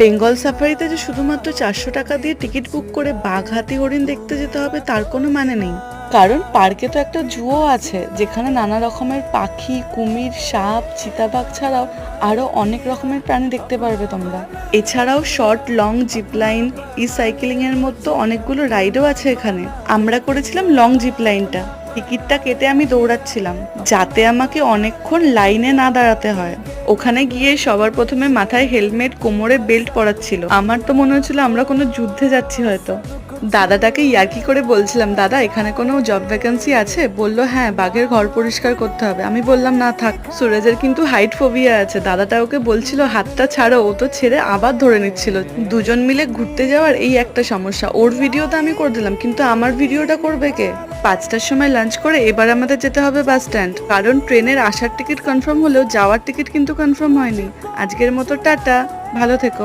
বেঙ্গল সাফারিতে যে শুধুমাত্র 400 টাকা দিয়ে টিকিট বুক করে বাঘ হাতি হরিণ দেখতে যেতে হবে তার কোনো মানে নেই। কারণ পার্কে তো একটা জুও আছে যেখানে নানা রকমের পাখি, কুমির, সাপ, চিতাবাঘ ছাড়াও আরো অনেক রকমের প্রাণী দেখতে পারবে তোমরা। এছাড়াও শর্ট লং জিপ লাইন, ই সাইক্লিং এর মতো অনেকগুলো রাইডও আছে এখানে। আমরা করেছিলাম লং জিপ লাইনটা। টিকিটটা কেটে আমি দৌড়াচ্ছিলাম যাতে আমাকে অনেকক্ষণ লাইনে না দাঁড়াতে হয়। ওখানে গিয়ে সবার প্রথমে মাথায় হেলমেট, কোমরে বেল্ট পরাচ্ছিল। আমার তো মনে হচ্ছিল আমরা কোনো যুদ্ধে যাচ্ছি হয়তো। দাদাটাকে ইয়ার্কি করে বলছিলাম, দাদা এখানে কোনো জব ভ্যাকেন্সি আছে? বললো হ্যাঁ, বাঘের ঘর পরিষ্কার করতে হবে। আমি বললাম না থাক, সুরজের কিন্তু হাইট ফোবিয়া আছে। দাদাটা ওকে বলছিল হাতটা ছাড়ো, ও তো ছেড়ে আবার ধরে নিচ্ছিল। দুজন মিলে ঘুরতে যাওয়ার এই একটা সমস্যা। ওর ভিডিওটা আমি করে দিলাম, কিন্তু আমার ভিডিওটা করবে কে? 5টার সময় লাঞ্চ করে এবার আমাদের যেতে হবে বাস স্ট্যান্ড, কারণ ট্রেনের আসার টিকিট কনফার্ম হলেও যাওয়ার টিকিট কিন্তু কনফার্ম হয়নি। আজকের মতো টাটা, ভালো থেকো।